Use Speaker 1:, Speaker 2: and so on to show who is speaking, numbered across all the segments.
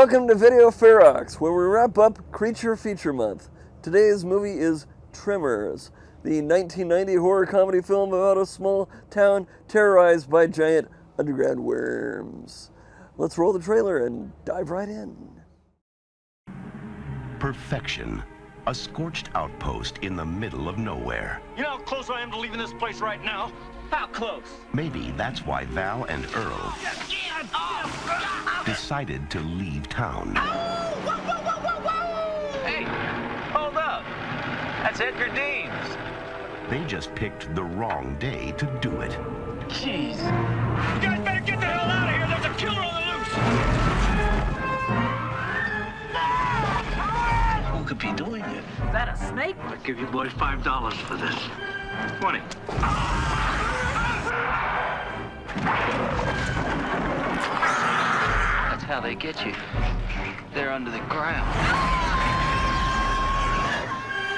Speaker 1: Welcome to Video Ferox, where we wrap up Creature Feature Month. Today's movie is Tremors, the 1990 horror comedy film about a small town terrorized by giant underground worms. Let's roll the trailer and dive right in.
Speaker 2: Perfection. A scorched outpost in the middle of nowhere.
Speaker 3: You know how close I am to leaving this place right now? How close?
Speaker 2: Maybe that's why Val and Earl decided to leave town.
Speaker 3: Hey, hold up. That's Edgar Deems.
Speaker 2: They just picked the wrong day to do it.
Speaker 3: Jeez. You guys better get the hell out of here. There's a killer on the loose. Who could be doing it?
Speaker 4: Is that a snake?
Speaker 3: I'll give you boys $5 for this. 20.
Speaker 4: That's how they get you. They're under the ground.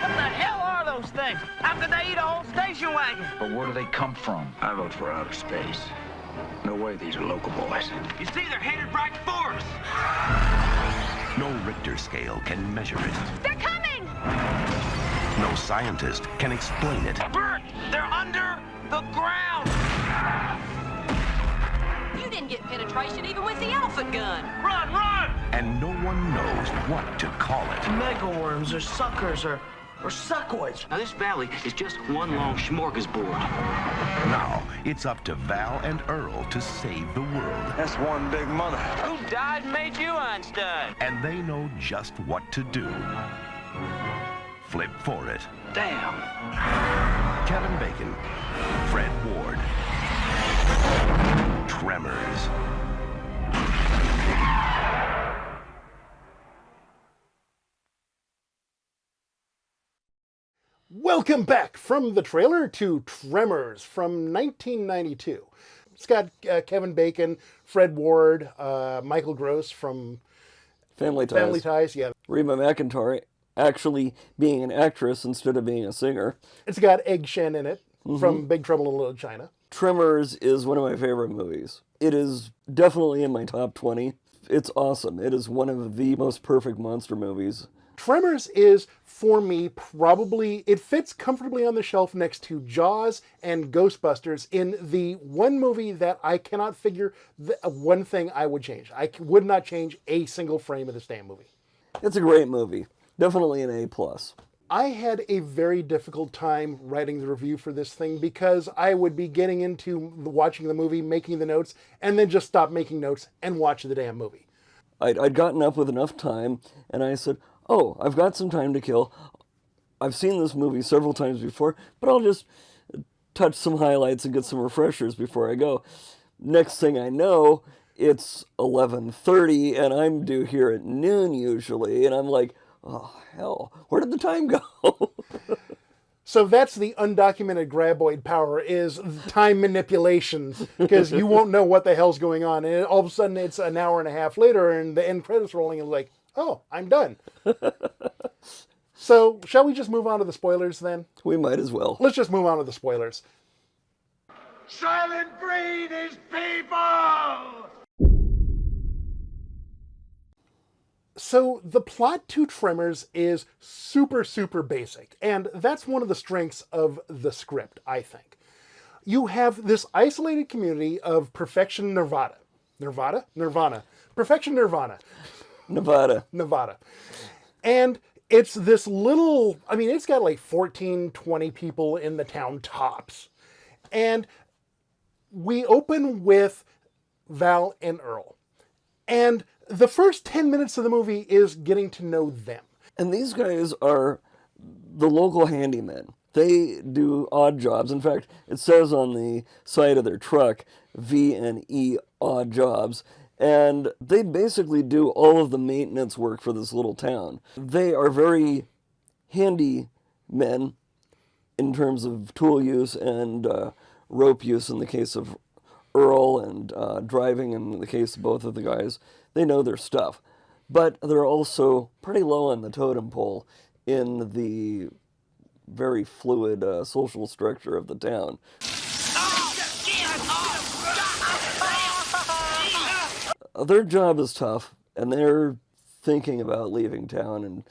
Speaker 4: What the hell are those things? How could they eat a whole station wagon?
Speaker 5: But where do they come from?
Speaker 6: I vote for outer space. No way these are local boys.
Speaker 3: You see, they're headed right for us.
Speaker 2: No Richter scale can measure it.
Speaker 7: They're coming!
Speaker 2: No scientist can explain it.
Speaker 3: Bert, they're under the ground.
Speaker 7: You didn't get penetration even with the elephant gun.
Speaker 3: Run, run!
Speaker 2: And no one knows what to call it.
Speaker 8: Megaworms or suckers or suckoids.
Speaker 3: Now, this valley is just one long smorgasbord.
Speaker 2: Now, it's up to Val and Earl to save the world.
Speaker 6: That's one big mother.
Speaker 3: Who died and made you Einstein?
Speaker 2: And they know just what to do. Flip for it.
Speaker 3: Damn.
Speaker 2: Kevin Bacon, Fred Ward, Tremors.
Speaker 9: Welcome back from the trailer to Tremors from 1992. It's got Kevin Bacon, Fred Ward, Michael Gross from
Speaker 1: Family Ties.
Speaker 9: Yeah.
Speaker 1: Reba McEntire actually being an actress instead of being a singer.
Speaker 9: It's got Egg Shen in it from Big Trouble in Little China.
Speaker 1: Tremors is one of my favorite movies. It is definitely in my top 20. It's awesome. It is one of the most perfect monster movies.
Speaker 9: Tremors is, for me, probably, it fits comfortably on the shelf next to Jaws and Ghostbusters in the one movie that I cannot figure one thing I would change. I would not change a single frame of this damn movie.
Speaker 1: It's a great movie. Definitely an A+.
Speaker 9: I had a very difficult time writing the review for this thing because I would be getting into watching the movie, making the notes, and then just stop making notes and watch the damn movie.
Speaker 1: I'd gotten up with enough time, and I said, oh, I've got some time to kill. I've seen this movie several times before, but I'll just touch some highlights and get some refreshers before I go. Next thing I know, it's 11:30, and I'm due here at noon usually, and I'm like, oh, hell, where did the time go?
Speaker 9: So that's the undocumented graboid power, is time manipulation, because you won't know what the hell's going on, and all of a sudden it's an hour and a half later, and the end credits rolling, and like, oh, I'm done. So, shall we just move on to the spoilers then?
Speaker 1: We might as well.
Speaker 9: Let's just move on to the spoilers.
Speaker 6: Silent breed is people!
Speaker 9: So, the plot to Tremors is super, super basic, and that's one of the strengths of the script, I think. You have this isolated community of Perfection Nirvana. Nirvana. Perfection Nirvana. Nevada. And it's this little, I mean, it's got like 14, 20 people in the town tops. And we open with Val and Earl. And the first 10 minutes of the movie is getting to know them.
Speaker 1: And these guys are the local handymen. They do odd jobs. In fact, it says on the side of their truck, V&E odd jobs. And they basically do all of the maintenance work for this little town. They are very handy men in terms of tool use and rope use in the case of Earl, and driving in the case of both of the guys. They know their stuff. But they're also pretty low on the totem pole in the very fluid social structure of the town. Their job is tough, and they're thinking about leaving town and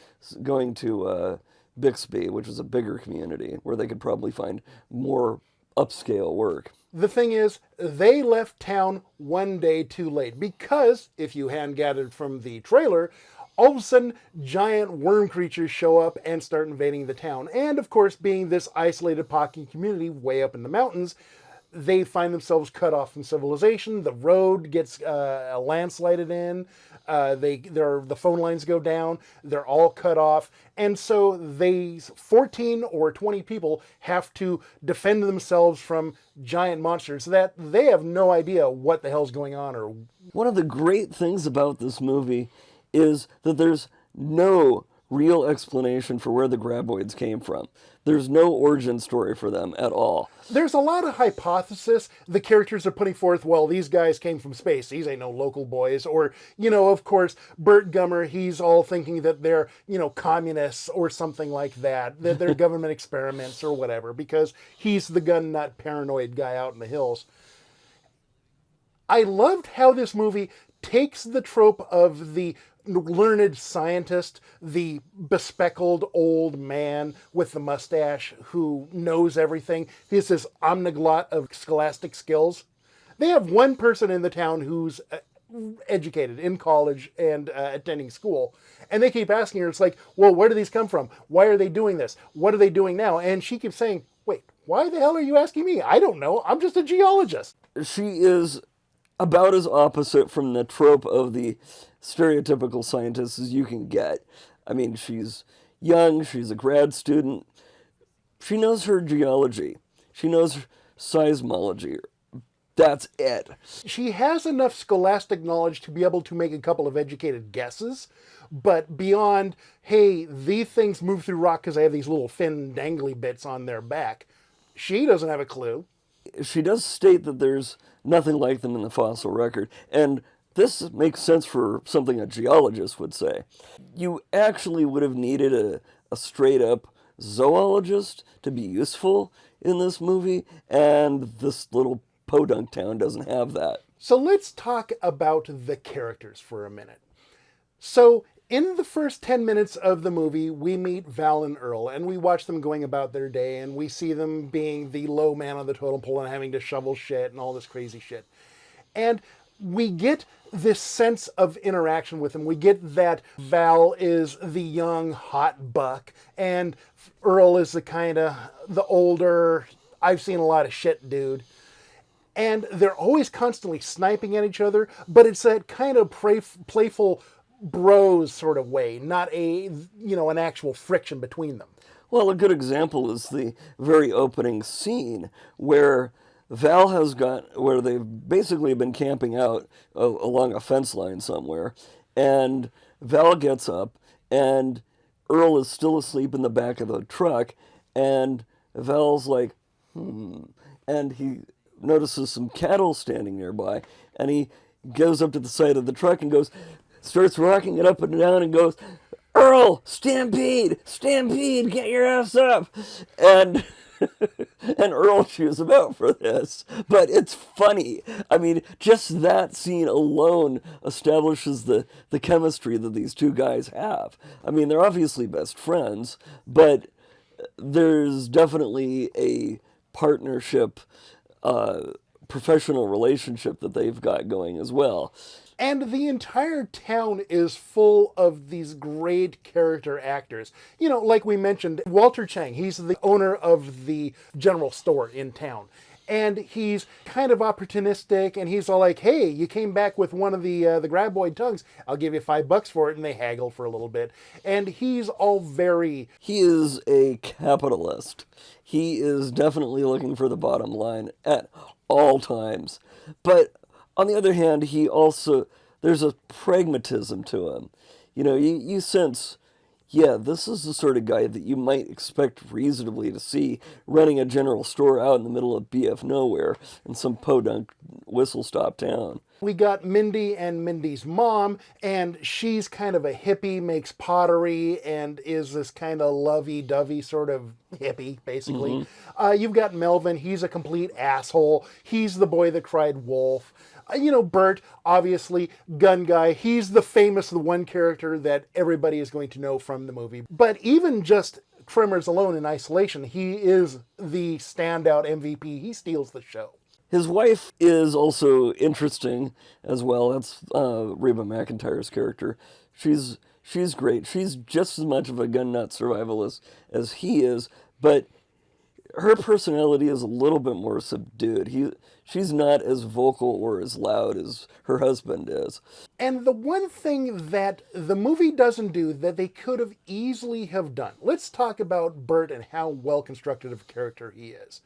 Speaker 1: going to Bixby, which is a bigger community where they could probably find more upscale work.
Speaker 9: The thing is, they left town one day too late because, if you hand gathered from the trailer, all of a sudden giant worm creatures show up and start invading the town. And of course, being this isolated pocket community way up in the mountains, they find themselves cut off from civilization. The road gets landslided in. The phone lines go down. They're all cut off. And so 14 or 20 people have to defend themselves from giant monsters that they have no idea what the hell's going on. Or
Speaker 1: one of the great things about this movie is that there's no real explanation for where the graboids came from. There's no origin story for them at all.
Speaker 9: There's a lot of hypothesis the characters are putting forth. Well, these guys came from space. These ain't no local boys. Or, of course, Burt Gummer, he's all thinking that they're, communists or something like that. That they're government experiments or whatever, because he's the gun nut paranoid guy out in the hills. I loved how this movie takes the trope of the learned scientist, the bespectacled old man with the mustache who knows everything. He's this omniglot of scholastic skills. They have one person in the town who's educated in college and attending school. And they keep asking her, it's like, well, where do these come from? Why are they doing this? What are they doing now? And she keeps saying, wait, why the hell are you asking me? I don't know. I'm just a geologist.
Speaker 1: She is about as opposite from the trope of the stereotypical scientist as you can get. I mean, she's young, she's a grad student. She knows her geology. She knows seismology. That's it.
Speaker 9: She has enough scholastic knowledge to be able to make a couple of educated guesses, but beyond, hey, these things move through rock because they have these little fin dangly bits on their back, she doesn't have a clue.
Speaker 1: She does state that there's nothing like them in the fossil record, and this makes sense for something a geologist would say. You actually would have needed a straight-up zoologist to be useful in this movie, and this little podunk town doesn't have that.
Speaker 9: So let's talk about the characters for a minute. So in the first 10 minutes of the movie, we meet Val and Earl, and we watch them going about their day, and we see them being the low man on the totem pole and having to shovel shit and all this crazy shit. And we get this sense of interaction with him. We get that Val is the young, hot buck, and Earl is the older, I've seen a lot of shit dude. And they're always constantly sniping at each other, but it's that kind of playful bros sort of way, not an actual friction between them.
Speaker 1: Well, a good example is the very opening scene where Val where they've basically been camping out along a fence line somewhere, and Val gets up, and Earl is still asleep in the back of the truck, and Val's like, and he notices some cattle standing nearby, and he goes up to the side of the truck and starts rocking it up and down and goes, Earl, stampede, get your ass up. And Earl chews him out for this. But it's funny. I mean, just that scene alone establishes the chemistry that these two guys have. I mean, they're obviously best friends, but there's definitely a partnership, professional relationship that they've got going as well.
Speaker 9: And the entire town is full of these great character actors. Like we mentioned, Walter Chang, he's the owner of the general store in town. And he's kind of opportunistic, and he's all like, hey, you came back with one of the graboid tongues. I'll give you $5 for it, and they haggle for a little bit. And he's all very...
Speaker 1: He is a capitalist. He is definitely looking for the bottom line at all times. But on the other hand, there's a pragmatism to him. You sense, this is the sort of guy that you might expect reasonably to see running a general store out in the middle of BF nowhere in some podunk whistle-stop town.
Speaker 9: We got Mindy and Mindy's mom, and she's kind of a hippie, makes pottery, and is this kind of lovey-dovey sort of hippie, basically. You've got Melvin, he's a complete asshole. He's the boy that cried wolf. Bert, obviously, gun guy. He's the one character that everybody is going to know from the movie. But even just Tremors alone in isolation, he is the standout MVP. He steals the show.
Speaker 1: His wife is also interesting as well. That's Reba McEntire's character. She's great. She's just as much of a gun nut survivalist as he is, but her personality is a little bit more subdued. She's not as vocal or as loud as her husband is.
Speaker 9: And the one thing that the movie doesn't do that they could have easily have done, let's talk about Bert and how well constructed of a character he is.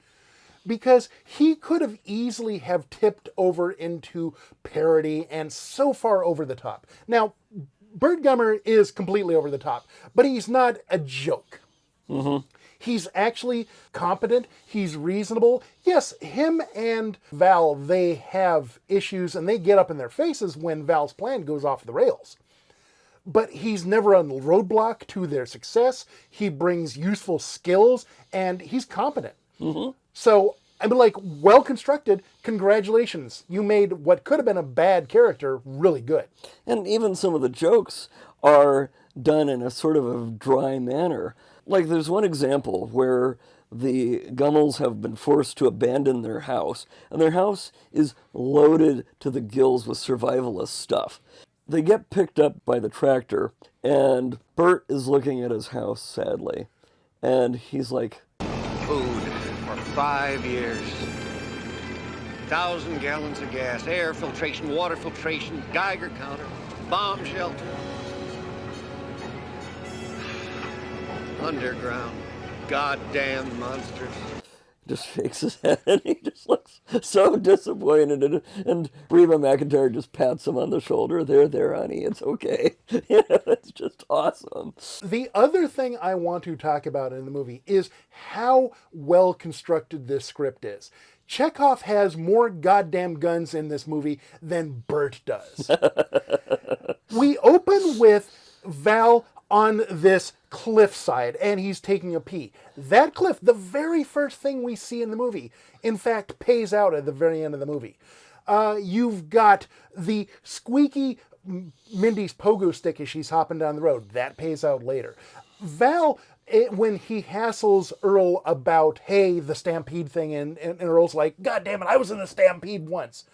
Speaker 9: Because he could have easily have tipped over into parody and so far over the top. Now, Bert Gummer is completely over the top, but he's not a joke.
Speaker 1: Mm-hmm.
Speaker 9: He's actually competent. He's reasonable. Yes, him and Val, they have issues and they get up in their faces when Val's plan goes off the rails. But he's never a roadblock to their success. He brings useful skills and he's competent.
Speaker 1: Mm-hmm.
Speaker 9: So, well constructed, congratulations. You made what could have been a bad character really good.
Speaker 1: And even some of the jokes are done in a sort of a dry manner. Like, there's one example where the Gummels have been forced to abandon their house, and their house is loaded to the gills with survivalist stuff. They get picked up by the tractor, and Bert is looking at his house sadly, and he's like,
Speaker 5: food for 5 years. 1,000 gallons of gas, air filtration, water filtration, Geiger counter, bomb shelter. Underground. Goddamn monsters.
Speaker 1: Just shakes his head and he just looks so disappointed, and Reba McEntire just pats him on the shoulder. There, honey, it's okay. It's just awesome.
Speaker 9: The other thing I want to talk about in the movie is how well constructed this script is. Chekhov has more goddamn guns in this movie than Bert does. We open with Val on this cliffside, and he's taking a pee. That cliff, the very first thing we see in the movie, in fact, pays out at the very end of the movie. You've got the squeaky Mindy's pogo stick as she's hopping down the road. That pays out later. Val, when he hassles Earl about, hey, the Stampede thing, and Earl's like, God damn it, I was in the Stampede once.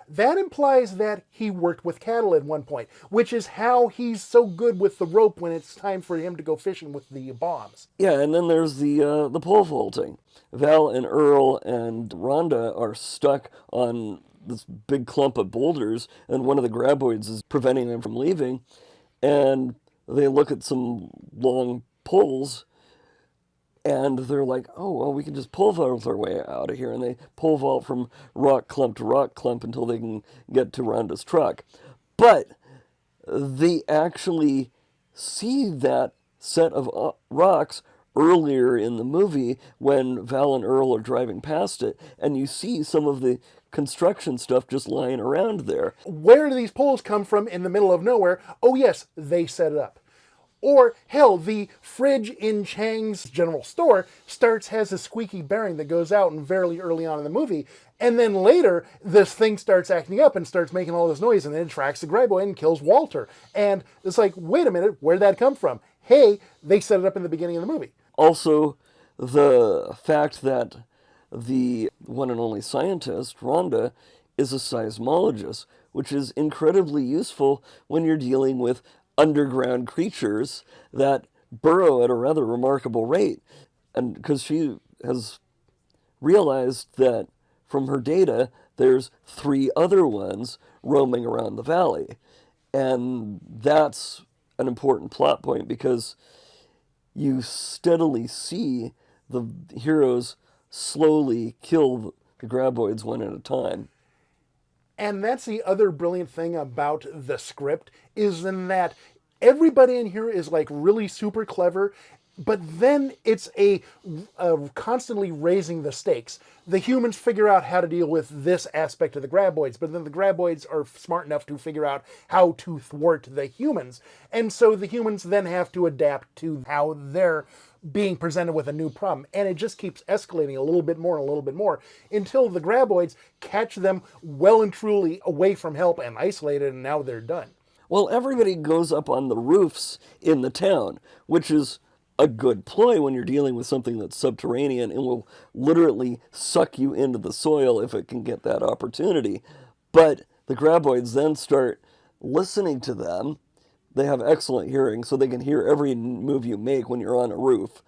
Speaker 9: That implies that he worked with cattle at one point, which is how he's so good with the rope when it's time for him to go fishing with the bombs.
Speaker 1: Yeah, and then there's the pole vaulting. Val and Earl and Rhonda are stuck on this big clump of boulders, and one of the graboids is preventing them from leaving, and they look at some long poles, and they're like, oh, well, we can just pole vault our way out of here. And they pole vault from rock clump to rock clump until they can get to Rhonda's truck. But they actually see that set of rocks earlier in the movie when Val and Earl are driving past it. And you see some of the construction stuff just lying around there.
Speaker 9: Where do these poles come from in the middle of nowhere? Oh, yes, they set it up. Or, hell, the fridge in Chang's general store has a squeaky bearing that goes out and very early on in the movie, and then later, this thing starts acting up and starts making all this noise, and then it tracks the graboid and kills Walter. And it's like, wait a minute, where'd that come from? Hey, they set it up in the beginning of the movie.
Speaker 1: Also, the fact that the one and only scientist, Rhonda, is a seismologist, which is incredibly useful when you're dealing with underground creatures that burrow at a rather remarkable rate. And because she has realized that from her data, there's 3 other ones roaming around the valley. And that's an important plot point because you steadily see the heroes slowly kill the graboids one at a time.
Speaker 9: And that's the other brilliant thing about the script, is in that everybody in here is like really super clever, but then it's a constantly raising the stakes. The humans figure out how to deal with this aspect of the graboids, but then the graboids are smart enough to figure out how to thwart the humans. And so the humans then have to adapt to how their being presented with a new problem. And it just keeps escalating a little bit more and a little bit more until the graboids catch them well and truly away from help and isolated, and now they're done.
Speaker 1: Well, everybody goes up on the roofs in the town, which is a good ploy when you're dealing with something that's subterranean and will literally suck you into the soil if it can get that opportunity. But the graboids then start listening to them. They have excellent hearing, so they can hear every move you make when you're on a roof.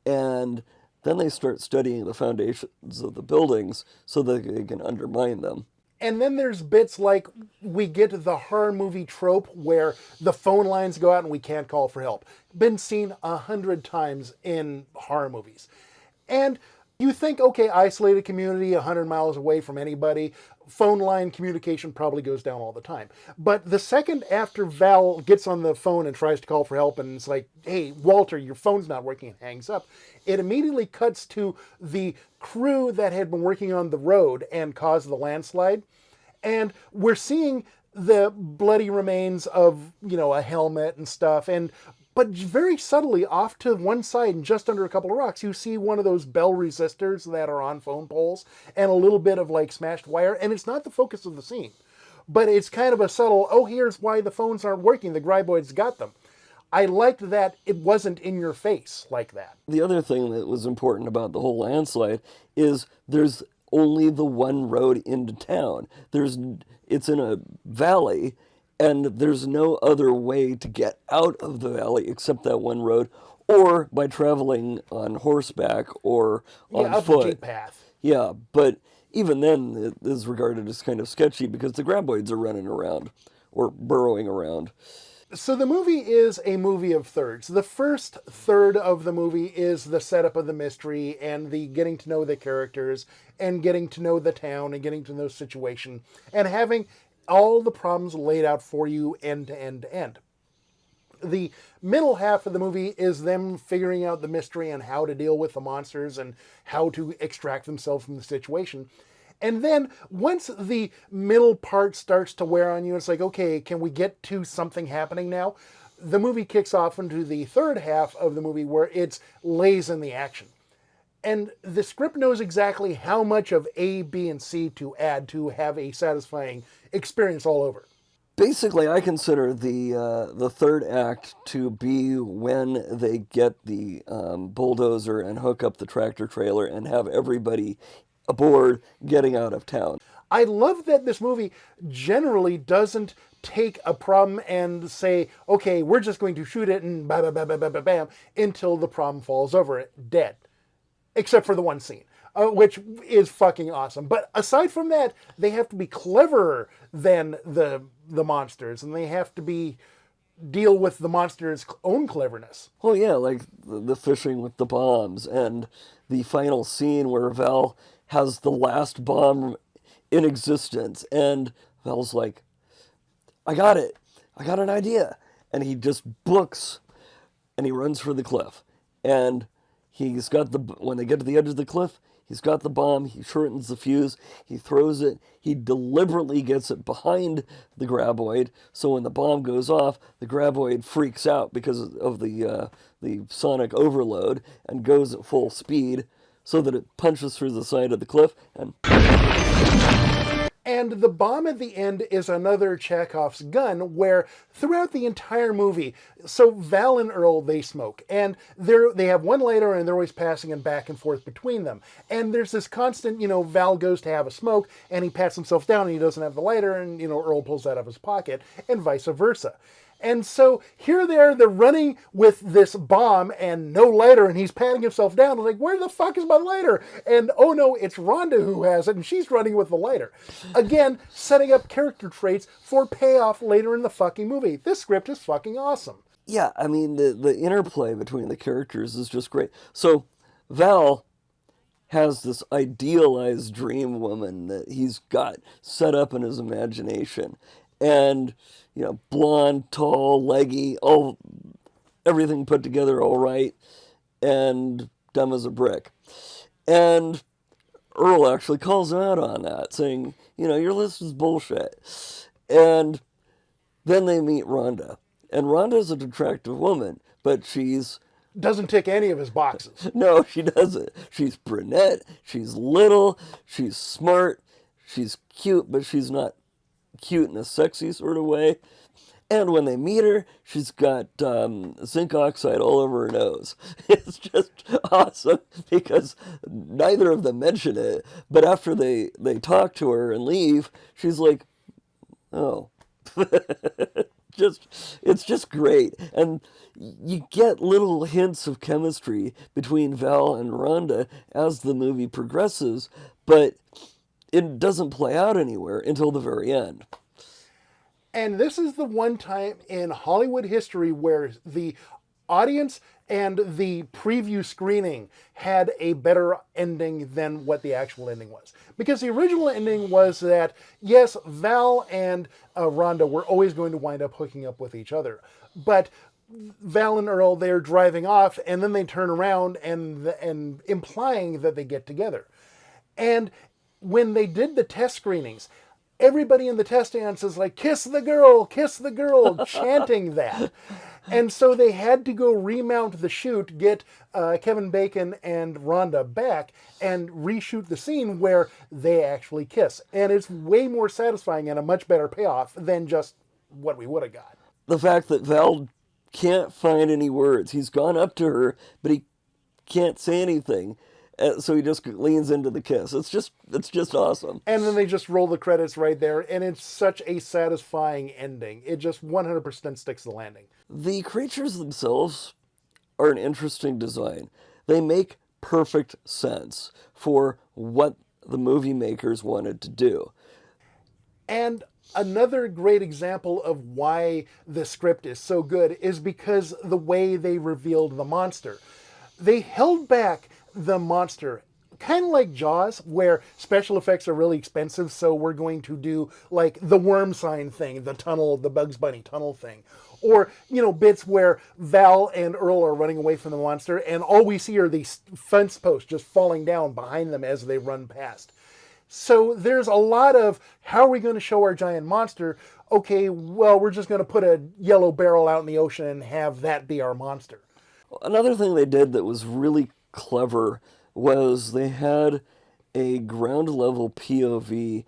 Speaker 1: And then they start studying the foundations of the buildings so that they can undermine them.
Speaker 9: And then there's bits like we get the horror movie trope where the phone lines go out and we can't call for help. Been seen 100 times in horror movies. And you think, okay, isolated community, 100 miles away from anybody, phone line communication probably goes down all the time. But the second after Val gets on the phone and tries to call for help and it's like, hey, Walter, your phone's not working, and hangs up, it immediately cuts to the crew that had been working on the road and caused the landslide. And we're seeing the bloody remains of, a helmet and stuff. But very subtly off to one side and just under a couple of rocks, you see one of those bell resistors that are on phone poles and a little bit of smashed wire. And it's not the focus of the scene, but it's kind of a subtle, oh, here's why the phones aren't working. The graboids got them. I liked that it wasn't in your face like that.
Speaker 1: The other thing that was important about the whole landslide is there's only the one road into town. It's in a valley, and there's no other way to get out of the valley except that one road, or by traveling on horseback or on
Speaker 9: up
Speaker 1: foot.
Speaker 9: The jeep path.
Speaker 1: Yeah, but even then it is regarded as kind of sketchy because the graboids are running around or burrowing around.
Speaker 9: So the movie is a movie of thirds. The first third of the movie is the setup of the mystery and the getting to know the characters and getting to know the town and getting to know the situation and having all the problems laid out for you end to end to end. The middle half of the movie is them figuring out the mystery and how to deal with the monsters and how to extract themselves from the situation. And then once the middle part starts to wear on you, it's like, okay, can we get to something happening now? The movie kicks off into the third half of the movie where it's lays in the action. And the script knows exactly how much of A, B, and C to add to have a satisfying experience all over.
Speaker 1: Basically, I consider the third act to be when they get the bulldozer and hook up the tractor trailer and have everybody aboard getting out of town.
Speaker 9: I love that this movie generally doesn't take a problem and say, okay, we're just going to shoot it and bam, bam, bam, bam, bam, bam, until the problem falls over it, dead. Except for the one scene, which is fucking awesome. But aside from that, they have to be cleverer than the monsters, and they have to deal with the monster's own cleverness.
Speaker 1: Well, yeah, like the fishing with the bombs and the final scene where Val has the last bomb in existence, and Val's like, I got it. I got an idea. And he just books, and he runs for the cliff. And he's got when they get to the edge of the cliff, he's got the bomb, he shortens the fuse, he throws it, he deliberately gets it behind the graboid, so when the bomb goes off, the graboid freaks out because of the sonic overload and goes at full speed, so that it punches through the side of the cliff and...
Speaker 9: And the bomb at the end is another Chekhov's gun where throughout the entire movie, so Val and Earl, they smoke. And they have one lighter and they're always passing it back and forth between them. And there's this constant, Val goes to have a smoke and he pats himself down and he doesn't have the lighter and, Earl pulls that out of his pocket and vice versa. And so here they're running with this bomb and no lighter, and he's patting himself down. I'm like, where the fuck is my lighter? And oh no, it's Rhonda who has it, and she's running with the lighter. Again, setting up character traits for payoff later in the fucking movie. This script is fucking awesome.
Speaker 1: Yeah, I mean, the interplay between the characters is just great. So, Val has this idealized dream woman that he's got set up in his imagination. And, blonde, tall, leggy, everything put together all right, and dumb as a brick. And Earl actually calls him out on that, saying, your list is bullshit. And then they meet Rhonda. And Rhonda's an attractive woman, but she's
Speaker 9: doesn't tick any of his boxes.
Speaker 1: No, she doesn't. She's brunette, she's little, she's smart, she's cute, but she's not cute in a sexy sort of way. And when they meet her, she's got zinc oxide all over her nose. It's just awesome because neither of them mention it. But after they talk to her and leave, she's like, oh. It's just great. And you get little hints of chemistry between Val and Rhonda as the movie progresses, but it doesn't play out anywhere until the very end.
Speaker 9: And this is the one time in Hollywood history where the audience and the preview screening had a better ending than what the actual ending was. Because the original ending was that, yes, Val and Rhonda were always going to wind up hooking up with each other. But Val and Earl, they're driving off, and then they turn around and implying that they get together. And when they did the test screenings, everybody in the test stands is like, kiss the girl, chanting that. And so they had to go remount the shoot, get Kevin Bacon and Rhonda back, and reshoot the scene where they actually kiss. And it's way more satisfying and a much better payoff than just what we would have got.
Speaker 1: The fact that Val can't find any words. He's gone up to her, but he can't say anything. So he just leans into the kiss. It's just awesome.
Speaker 9: And then they just roll the credits right there, and it's such a satisfying ending. It just 100% sticks the landing.
Speaker 1: The creatures themselves are an interesting design. They make perfect sense for what the movie makers wanted to do.
Speaker 9: And another great example of why the script is so good is because the way they revealed the monster. They held back the monster, kind of like Jaws, where special effects are really expensive, so we're going to do like the worm sign thing, the tunnel, the Bugs Bunny tunnel thing. Or, bits where Val and Earl are running away from the monster, and all we see are these fence posts just falling down behind them as they run past. So there's a lot of, how are we going to show our giant monster? Okay, well, we're just going to put a yellow barrel out in the ocean and have that be our monster.
Speaker 1: Another thing they did that was really clever was they had a ground level POV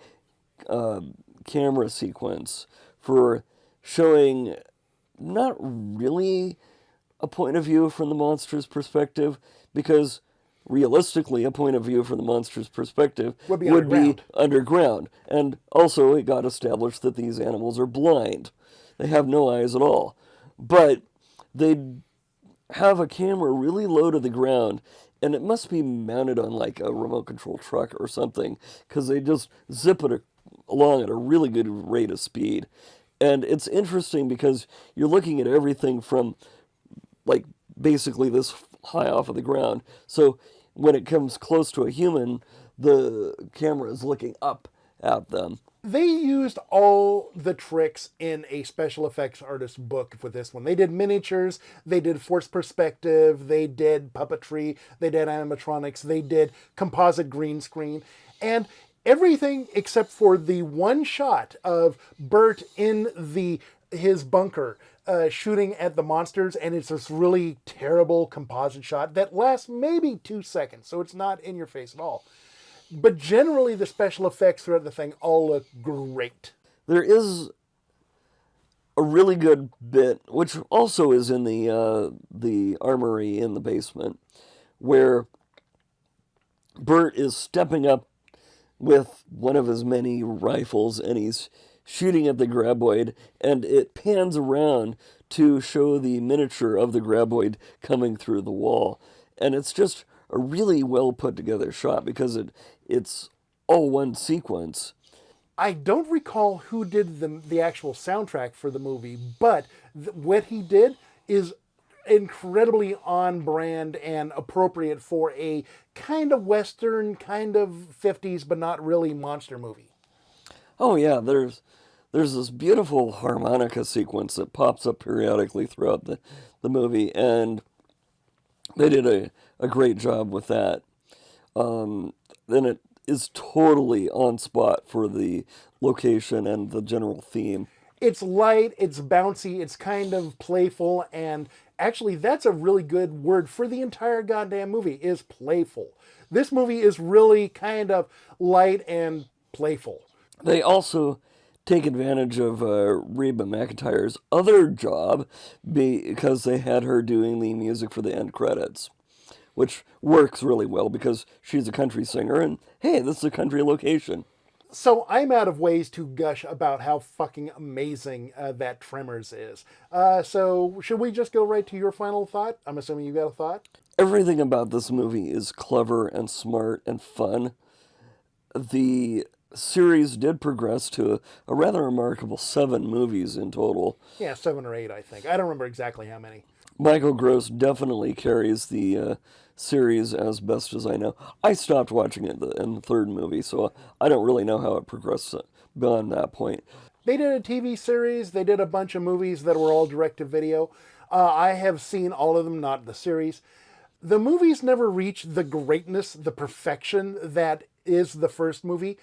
Speaker 1: camera sequence for showing not really a point of view from the monster's perspective, because realistically a point of view from the monster's perspective would be underground. And also it got established that these animals are blind. They have no eyes at all. But they have a camera really low to the ground, and it must be mounted on like a remote control truck or something, because they just zip it along at a really good rate of speed. And it's interesting because you're looking at everything from like basically this high off of the ground. So when it comes close to a human, the camera is looking up at them.
Speaker 9: They used all the tricks in a special effects artist book for this one. They did miniatures, they did forced perspective, they did puppetry, they did animatronics, they did composite green screen, and everything except for the one shot of Bert in his bunker shooting at the monsters, and it's this really terrible composite shot that lasts maybe 2 seconds, so it's not in your face at all. But generally, the special effects throughout the thing all look great.
Speaker 1: There is a really good bit, which also is in the armory in the basement, where Bert is stepping up with one of his many rifles, and he's shooting at the graboid, and it pans around to show the miniature of the graboid coming through the wall. And it's just a really well put together shot because it's all one sequence.
Speaker 9: I don't recall who did the actual soundtrack for the movie, but what he did is incredibly on brand and appropriate for a kind of Western, kind of 50s, but not really monster movie.
Speaker 1: Oh yeah, there's this beautiful harmonica sequence that pops up periodically throughout the movie, and they did a great job with that. Then it is totally on spot for the location and the general theme.
Speaker 9: It's light, it's bouncy, it's kind of playful, and Actually, that's a really good word for the entire goddamn movie, is playful. This movie is really kind of light and playful.
Speaker 1: They also take advantage of Reba McEntire's other job because they had her doing the music for the end credits, which works really well because she's a country singer and, hey, this is a country location.
Speaker 9: So I'm out of ways to gush about how fucking amazing that Tremors is. So should we just go right to your final thought? I'm assuming you got a thought?
Speaker 1: Everything about this movie is clever and smart and fun. The series did progress to a rather remarkable 7 movies in total.
Speaker 9: Yeah, 7 or 8, I think. I don't remember exactly how many.
Speaker 1: Michael Gross definitely carries the series as best as I know. I stopped watching it in the 3rd movie, so I don't really know how it progressed beyond that point.
Speaker 9: They did a TV series. They did a bunch of movies that were all direct-to-video. I have seen all of them, not the series. The movies never reached the greatness, the perfection that is the first movie,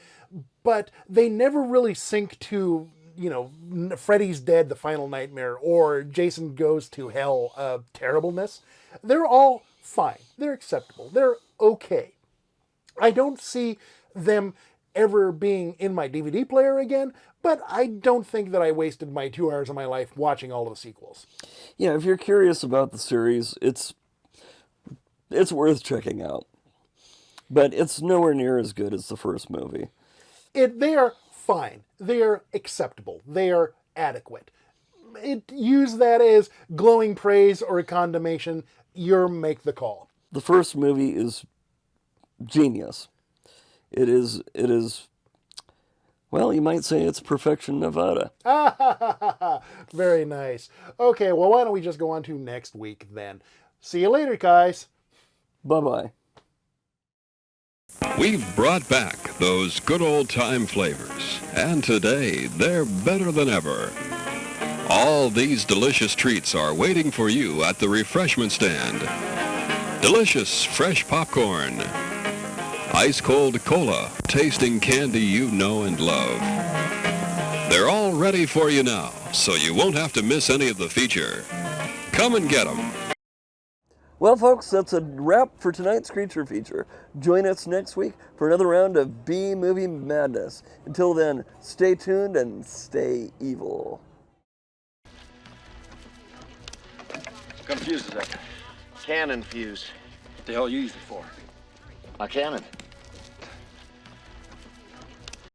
Speaker 9: but they never really sink to, you know, Freddy's Dead, The Final Nightmare, or Jason Goes to Hell, terribleness. They're all fine. They're acceptable. They're okay. I don't see them ever being in my DVD player again, but I don't think that I wasted my 2 hours of my life watching all of the sequels.
Speaker 1: Yeah, if you're curious about the series, it's worth checking out. But it's nowhere near as good as the first movie.
Speaker 9: They are fine. They are acceptable. They are adequate. Use that as glowing praise or a condemnation. You make the call.
Speaker 1: The first movie is genius. It is, well, you might say it's perfection Nevada.
Speaker 9: Very nice. Okay, well, why don't we just go on to next week then? See you later, guys.
Speaker 1: Bye-bye.
Speaker 10: We've brought back those good old-time flavors, and today they're better than ever. All these delicious treats are waiting for you at the refreshment stand. Delicious fresh popcorn, ice-cold cola, tasting candy you know and love. They're all ready for you now, so you won't have to miss any of the feature. Come and get them.
Speaker 1: Well, folks, that's a wrap for tonight's Creature Feature. Join us next week for another round of B-Movie Madness. Until then, stay tuned and stay evil.
Speaker 5: What kind of fuse is that? Cannon fuse.
Speaker 6: What the hell you use it for?
Speaker 5: A cannon.